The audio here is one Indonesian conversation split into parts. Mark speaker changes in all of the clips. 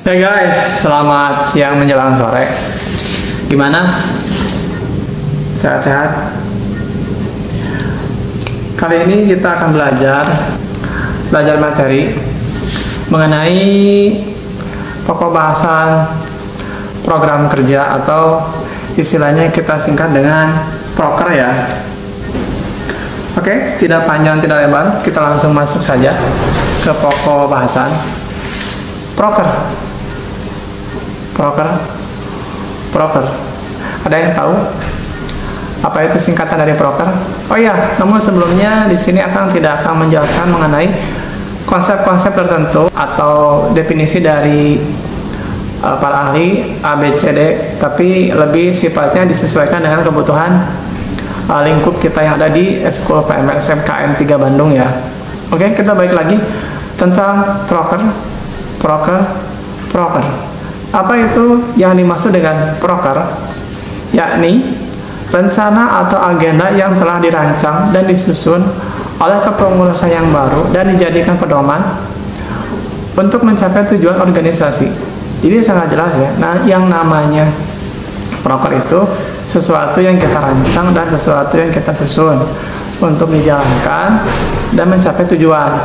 Speaker 1: Hey guys, selamat siang menjelang sore. Gimana? Sehat-sehat? Kali ini kita akan belajar materi mengenai pokok bahasan program kerja atau istilahnya kita singkat dengan proker ya. Oke, tidak panjang tidak lebar, kita langsung masuk saja ke pokok bahasan. Proker. Ada yang tahu apa itu singkatan dari proker? Oh iya, namun sebelumnya di sini tidak akan menjelaskan mengenai konsep-konsep tertentu atau definisi dari para ahli ABCD, tapi lebih sifatnya disesuaikan dengan kebutuhan lingkup kita yang ada di Eskul PMR SMKN 3 Bandung ya. Oke, kita balik lagi tentang proker. Apa itu yang dimaksud dengan proker? Yakni rencana atau agenda yang telah dirancang dan disusun oleh kepengurusan yang baru dan dijadikan pedoman untuk mencapai tujuan organisasi. Jadi sangat jelas ya. Nah, yang namanya proker itu sesuatu yang kita rancang dan sesuatu yang kita susun untuk dijalankan dan mencapai tujuan.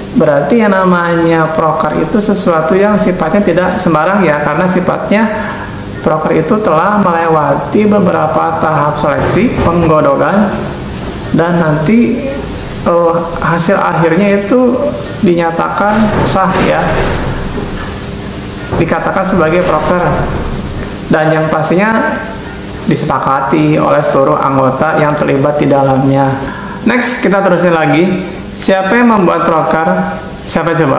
Speaker 1: Berarti yang namanya proker itu sesuatu yang sifatnya tidak sembarang ya, karena sifatnya proker itu telah melewati beberapa tahap seleksi, penggodokan, dan nanti hasil akhirnya itu dinyatakan sah ya, dikatakan sebagai proker, dan yang pastinya disepakati oleh seluruh anggota yang terlibat di dalamnya. Next, kita terusin lagi. Siapa yang membuat proker? Siapa coba?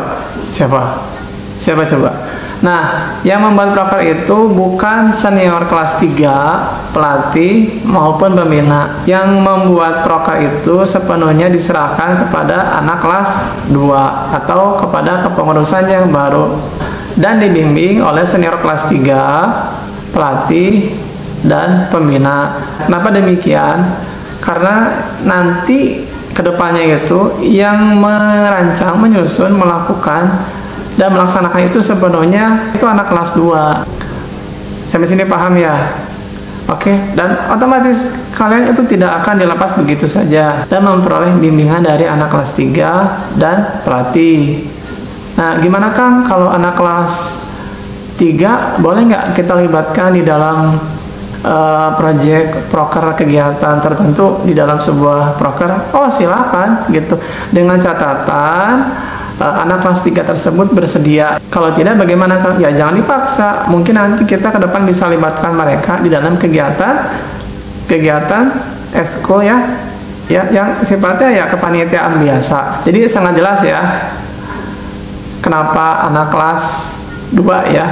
Speaker 1: Nah, yang membuat proker itu bukan senior kelas 3, pelatih maupun pembina. Yang membuat proker itu sepenuhnya diserahkan kepada anak kelas 2 atau kepada kepengurusan yang baru dan dibimbing oleh senior kelas 3, pelatih, dan pembina. Kenapa demikian? Karena nanti kedepannya itu yang merancang, menyusun, melakukan, dan melaksanakan itu sepenuhnya itu anak kelas 2. Sampai sini paham ya? Oke, dan otomatis kalian itu tidak akan dilepas begitu saja dan memperoleh bimbingan dari anak kelas 3 dan pelatih. Nah, gimana Kang kalau anak kelas 3 boleh nggak kita libatkan di dalam proyek proker kegiatan tertentu di dalam sebuah proker? Oh, silakan gitu, dengan catatan anak kelas 3 tersebut bersedia. Kalau tidak bagaimana Kang? Ya jangan dipaksa, mungkin nanti kita ke depan bisa libatkan mereka di dalam kegiatan eskul ya yang sifatnya ya kepanitiaan biasa. Jadi sangat jelas ya kenapa anak kelas 2 ya.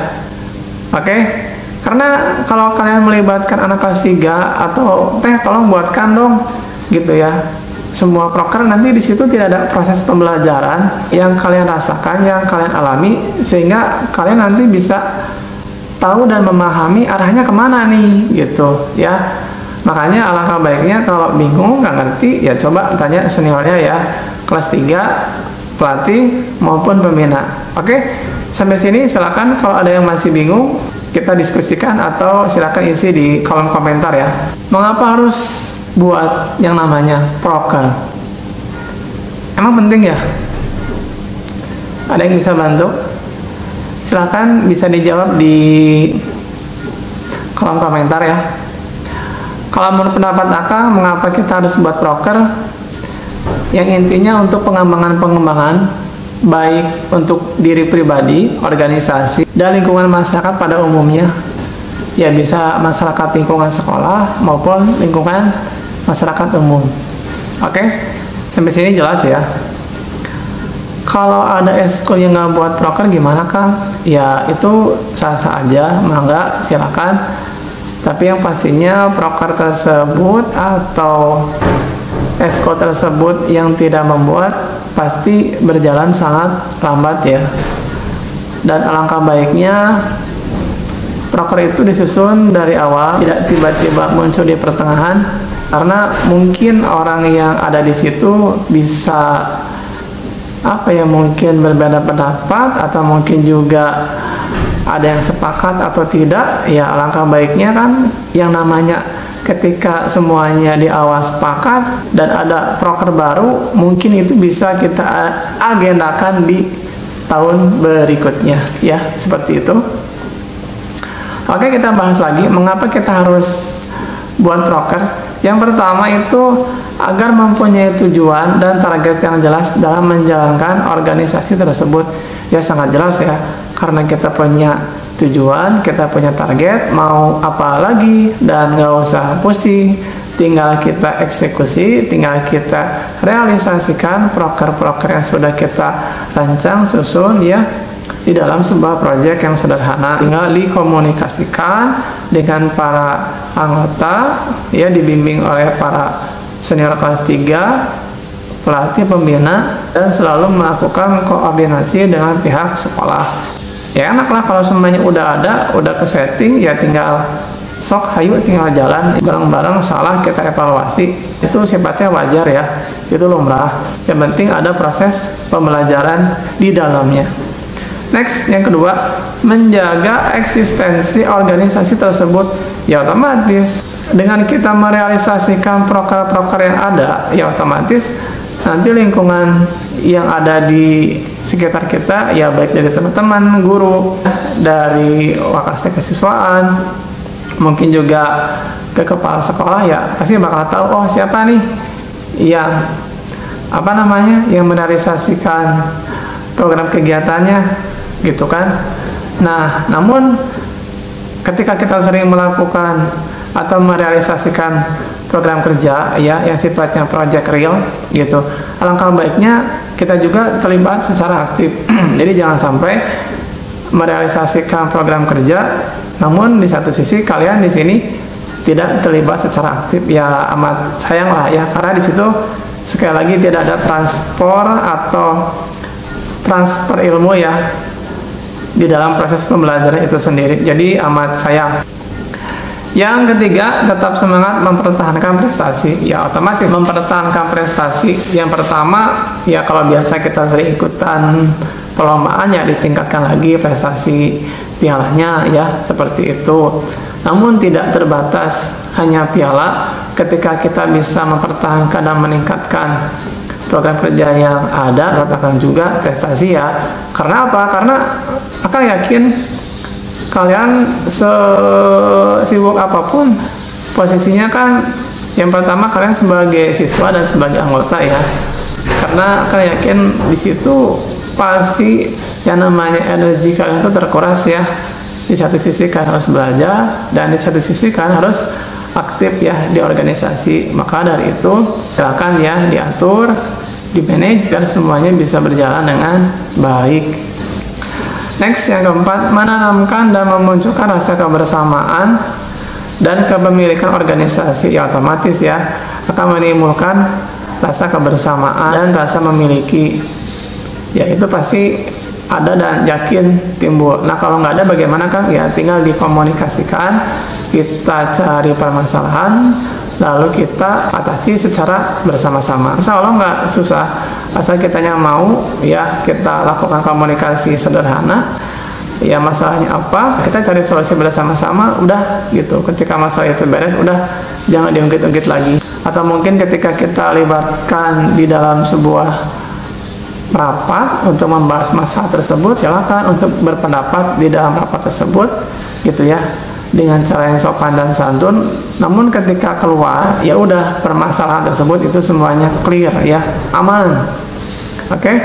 Speaker 1: Oke. Karena kalau kalian melibatkan anak kelas 3 atau tolong buatkan dong gitu ya semua proker, nanti di situ tidak ada proses pembelajaran yang kalian rasakan, yang kalian alami, sehingga kalian nanti bisa tahu dan memahami arahnya kemana nih gitu ya. Makanya alangkah baiknya kalau bingung nggak ngerti ya coba tanya seniornya ya, kelas 3, pelatih maupun pembina. Oke, sampai sini silakan kalau ada yang masih bingung kita diskusikan atau silakan isi di kolom komentar ya. Mengapa harus buat yang namanya proker? Emang penting ya? Ada yang bisa bantu? Silakan bisa dijawab di kolom komentar ya. Kalau menurut pendapat Akang, mengapa kita harus buat proker? Yang intinya untuk pengembangan baik untuk diri pribadi, organisasi, dan lingkungan masyarakat pada umumnya. Ya bisa masyarakat lingkungan sekolah maupun lingkungan masyarakat umum. Oke, sampai sini jelas ya. Kalau ada eskul yang nggak buat proker gimana Kang? Ya itu sah-sah aja, mangga silakan. Tapi yang pastinya proker tersebut atau eskul tersebut yang tidak membuat pasti berjalan sangat lambat ya. Dan alangkah baiknya proker itu disusun dari awal, tidak tiba-tiba muncul di pertengahan, karena mungkin orang yang ada di situ bisa apa ya, mungkin berbeda pendapat atau mungkin juga ada yang sepakat atau tidak. Ya alangkah baiknya kan yang namanya ketika semuanya di awal sepakat dan ada proker baru, mungkin itu bisa kita agendakan di tahun berikutnya ya, seperti itu. Oke, kita bahas lagi mengapa kita harus buat proker. Yang pertama itu agar mempunyai tujuan dan target yang jelas dalam menjalankan organisasi tersebut. Ya sangat jelas ya, karena kita punya tujuan, kita punya target, mau apa lagi, dan nggak usah pusing, tinggal kita eksekusi, tinggal kita realisasikan proker-proker yang sudah kita rancang, susun ya, di dalam sebuah proyek yang sederhana. Tinggal dikomunikasikan dengan para anggota ya, dibimbing oleh para senior kelas 3, pelatih, pembina, dan selalu melakukan koordinasi dengan pihak sekolah. Ya enak lah kalau semuanya udah ada, udah ke setting, ya tinggal sok hayu, tinggal jalan bareng-bareng. Salah kita evaluasi, itu sifatnya wajar ya, itu lumrah. Yang penting ada proses pembelajaran di dalamnya. Next, yang kedua, menjaga eksistensi organisasi tersebut. Ya otomatis dengan kita merealisasikan proker-proker yang ada, ya otomatis nanti lingkungan yang ada di sekitar kita, ya baik dari teman-teman, guru, dari wakasek kesiswaan, mungkin juga ke kepala sekolah, ya pasti bakal tahu, oh siapa nih yang yang merealisasikan program kegiatannya gitu kan. Nah, namun ketika kita sering melakukan atau merealisasikan program kerja ya yang sifatnya project real gitu, alangkah baiknya kita juga terlibat secara aktif. Jadi jangan sampai merealisasikan program kerja namun di satu sisi kalian di sini tidak terlibat secara aktif, ya amat sayang lah ya, karena di situ sekali lagi tidak ada transfer ilmu ya di dalam proses pembelajaran itu sendiri. Jadi amat sayang. Yang ketiga, tetap semangat mempertahankan prestasi. Ya otomatis mempertahankan prestasi. Yang pertama, ya kalau biasa kita sering ikutan perlombaan, ya ditingkatkan lagi prestasi pialanya ya, seperti itu. Namun tidak terbatas hanya piala. Ketika kita bisa mempertahankan dan meningkatkan program kerja yang ada, katakan juga prestasi ya. Karena apa? Karena akan yakin kalian sesibuk apapun posisinya kan, yang pertama kalian sebagai siswa dan sebagai anggota ya, karena akan yakin di situ pasti yang namanya energi kalian itu terkuras ya. Di satu sisi kalian harus belajar dan di satu sisi kalian harus aktif ya di organisasi. Maka dari itu silakan ya diatur, dimanage, dan semuanya bisa berjalan dengan baik. Next, yang keempat, menanamkan dan memunculkan rasa kebersamaan dan kepemilikan organisasi. Ya otomatis ya akan menimbulkan rasa kebersamaan dan rasa memiliki. Ya itu pasti ada dan yakin timbul. Nah kalau nggak ada bagaimana Kang? Ya tinggal dikomunikasikan, kita cari permasalahan, lalu kita atasi secara bersama-sama. Insya Allah nggak susah, asal kitanya mau ya, kita lakukan komunikasi sederhana. Ya masalahnya apa, kita cari solusi bersama-sama, udah gitu. Ketika masalah itu beres, udah jangan diungkit-ungkit lagi. Atau mungkin ketika kita libatkan di dalam sebuah rapat untuk membahas masalah tersebut, silakan untuk berpendapat di dalam rapat tersebut gitu ya, dengan cara yang sopan dan santun. Namun ketika keluar, ya udah permasalahan tersebut itu semuanya clear ya, aman. Oke.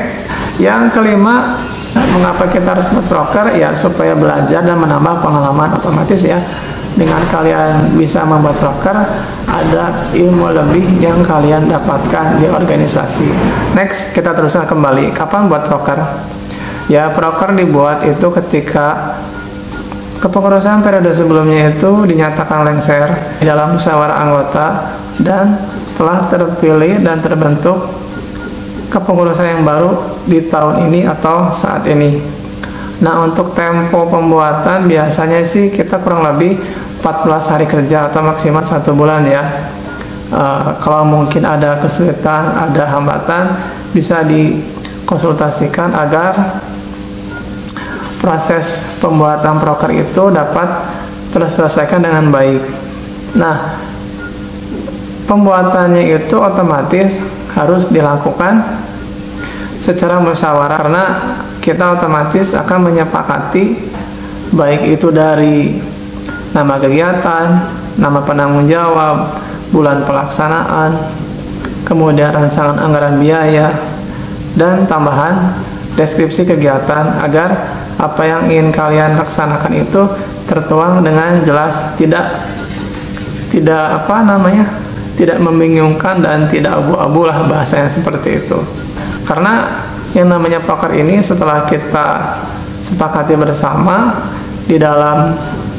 Speaker 1: Yang kelima, mengapa kita harus berproker? Ya supaya belajar dan menambah pengalaman. Otomatis ya, dengan kalian bisa membuat proker, ada ilmu lebih yang kalian dapatkan di organisasi. Next, kita teruskan kembali. Kapan buat proker? Ya proker dibuat itu ketika kepengurusan periode sebelumnya itu dinyatakan lengser di dalam musyawarah anggota dan telah terpilih dan terbentuk kepengurusan yang baru di tahun ini atau saat ini. Nah untuk tempo pembuatan biasanya sih kita kurang lebih 14 hari kerja atau maksimal 1 bulan ya. Kalau mungkin ada kesulitan, ada hambatan, bisa di konsultasikan agar proses pembuatan proker itu dapat terselesaikan dengan baik. Nah, pembuatannya itu otomatis harus dilakukan secara musyawarah, karena kita otomatis akan menyepakati baik itu dari nama kegiatan, nama penanggung jawab, bulan pelaksanaan, kemudian rancangan anggaran biaya, dan tambahan deskripsi kegiatan, agar apa yang ingin kalian laksanakan itu tertuang dengan jelas, tidak tidak membingungkan dan tidak abu-abu lah, bahasanya seperti itu. Karena yang namanya proker ini setelah kita sepakati bersama di dalam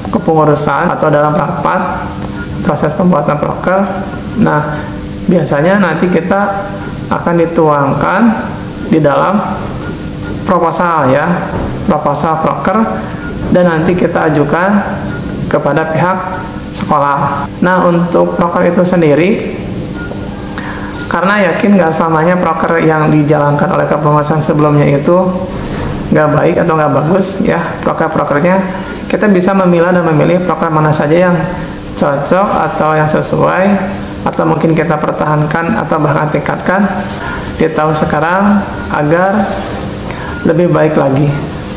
Speaker 1: kepengurusan atau dalam rapat proses pembuatan proker, nah biasanya nanti kita akan dituangkan di dalam proposal ya, proposal proker, dan nanti kita ajukan kepada pihak sekolah. Nah, untuk proker itu sendiri, karena yakin gak selamanya proker yang dijalankan oleh kepengurusan sebelumnya itu gak baik atau gak bagus ya, prokernya kita bisa memilah dan memilih proker mana saja yang cocok atau yang sesuai, atau mungkin kita pertahankan atau bahkan tingkatkan di tahun sekarang agar lebih baik lagi.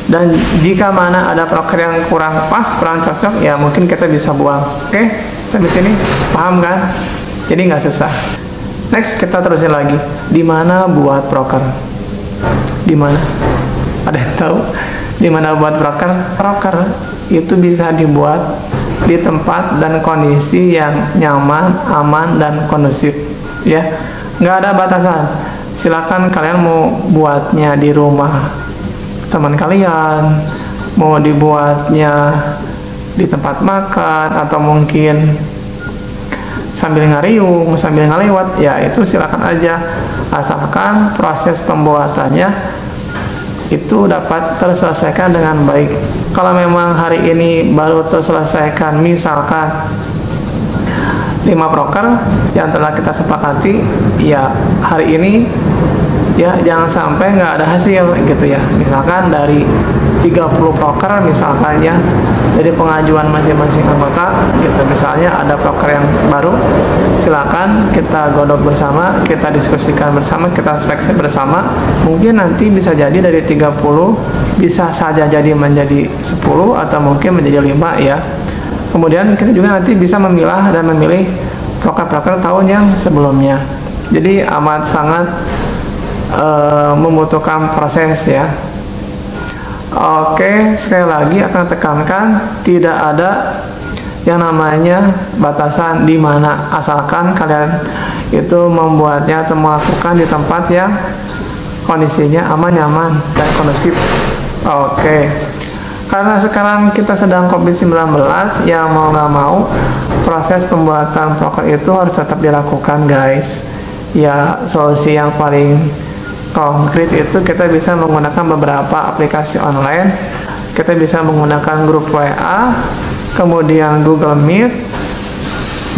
Speaker 1: Dan jika mana ada proker yang kurang pas, kurang cocok, ya mungkin kita bisa buang. Oke, sampai sini paham kan? Jadi nggak susah. Next, kita terusin lagi. Di mana buat proker? Di mana? Ada yang tahu? Di mana buat proker? Proker itu bisa dibuat di tempat dan kondisi yang nyaman, aman, dan kondusif. Ya, nggak ada batasan. Silakan kalian mau buatnya di rumah teman kalian, mau dibuatnya di tempat makan, atau mungkin sambil ngariung, sambil ngelewat, ya itu silakan aja, asalkan proses pembuatannya itu dapat terselesaikan dengan baik. Kalau memang hari ini baru terselesaikan misalkan 5 proker yang telah kita sepakati, ya hari ini ya jangan sampai nggak ada hasil gitu ya. Misalkan dari 30 proker misalkan ya, dari pengajuan masing-masing anggota gitu, misalnya ada proker yang baru, silakan kita godok bersama, kita diskusikan bersama, kita seleksi bersama. Mungkin nanti bisa jadi dari 30 bisa saja jadi menjadi 10 atau mungkin menjadi 5 ya. Kemudian kita juga nanti bisa memilah dan memilih proker-proker tahun yang sebelumnya. Jadi amat sangat membutuhkan proses ya. Oke, sekali lagi akan tekankan, tidak ada yang namanya batasan di mana, asalkan kalian itu membuatnya atau melakukan di tempat yang kondisinya aman, nyaman, dan kondusif. Oke, karena sekarang kita sedang COVID-19, ya mau nggak mau proses pembuatan proker itu harus tetap dilakukan guys. Ya, solusi yang paling konkret itu kita bisa menggunakan beberapa aplikasi online. Kita bisa menggunakan grup WA, kemudian Google Meet,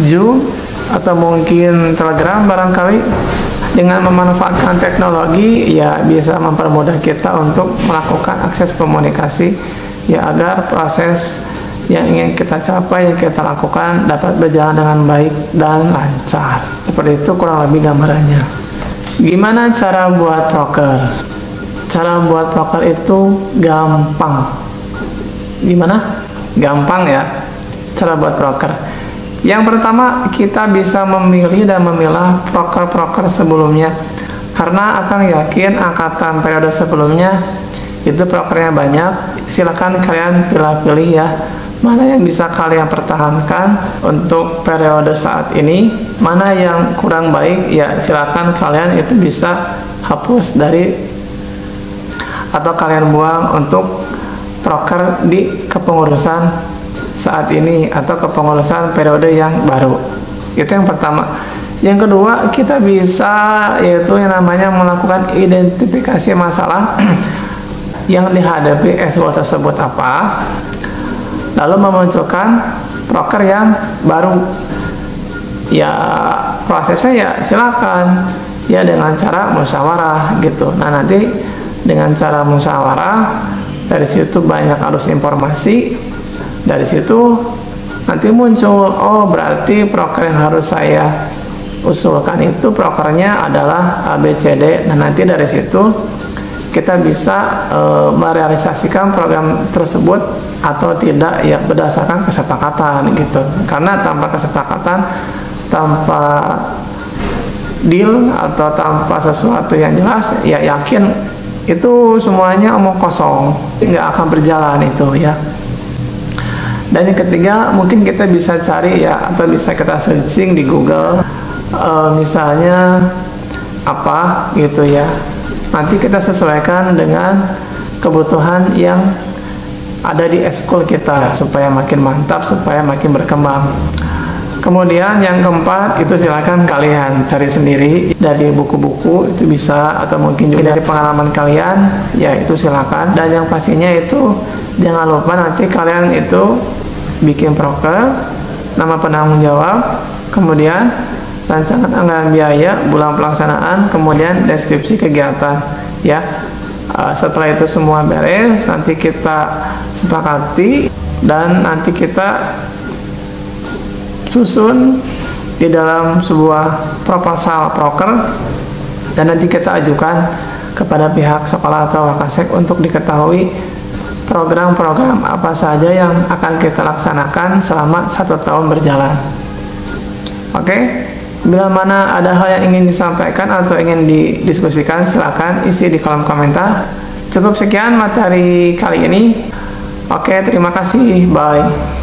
Speaker 1: Zoom, atau mungkin Telegram barangkali. Dengan memanfaatkan teknologi, ya bisa mempermudah kita untuk melakukan akses komunikasi, ya agar proses yang ingin kita capai, yang kita lakukan dapat berjalan dengan baik dan lancar. Seperti itu kurang lebih gambarannya. Gimana cara buat proker? Cara buat proker itu gampang. Gimana? Gampang ya cara buat proker. Yang pertama, kita bisa memilih dan memilah proker-proker sebelumnya, karena akan yakin angkatan periode sebelumnya itu prokernya banyak. Silakan kalian pilih-pilih ya, mana yang bisa kalian pertahankan untuk periode saat ini, mana yang kurang baik, ya silakan kalian itu bisa hapus dari atau kalian buang untuk proker di kepengurusan saat ini atau kepengurusan periode yang baru. Itu yang pertama. Yang kedua, kita bisa yaitu yang namanya melakukan identifikasi masalah yang dihadapi SWO tersebut apa, lalu memunculkan proker yang baru. Ya prosesnya ya silakan ya dengan cara musyawarah gitu. Nah, nanti dengan cara musyawarah dari situ banyak arus informasi, dari situ nanti muncul, oh berarti proker yang harus saya usulkan itu prokernya adalah ABCD. Nah, nanti dari situ kita bisa merealisasikan program tersebut atau tidak ya berdasarkan kesepakatan gitu. Karena tanpa kesepakatan, tanpa deal atau tanpa sesuatu yang jelas, ya yakin itu semuanya omong kosong, nggak akan berjalan itu ya. Dan yang ketiga, mungkin kita bisa cari ya, atau bisa kita searching di Google, misalnya apa gitu ya. Nanti kita sesuaikan dengan kebutuhan yang ada di eskul kita supaya makin mantap, supaya makin berkembang. Kemudian yang keempat itu silakan kalian cari sendiri dari buku-buku, itu bisa, atau mungkin juga dari pengalaman kalian, ya itu silakan. Dan yang pastinya itu jangan lupa nanti kalian itu bikin proker, nama penanggung jawab, kemudian rancangan anggaran biaya, bulan pelaksanaan, kemudian deskripsi kegiatan ya. Setelah itu semua beres, nanti kita sepakati dan nanti kita susun di dalam sebuah proposal proker, dan nanti kita ajukan kepada pihak sekolah atau Wakasek untuk diketahui program-program apa saja yang akan kita laksanakan selama 1 tahun berjalan. Oke, bila mana ada hal yang ingin disampaikan atau ingin didiskusikan, silakan isi di kolom komentar. Cukup sekian materi kali ini. Oke, terima kasih, bye.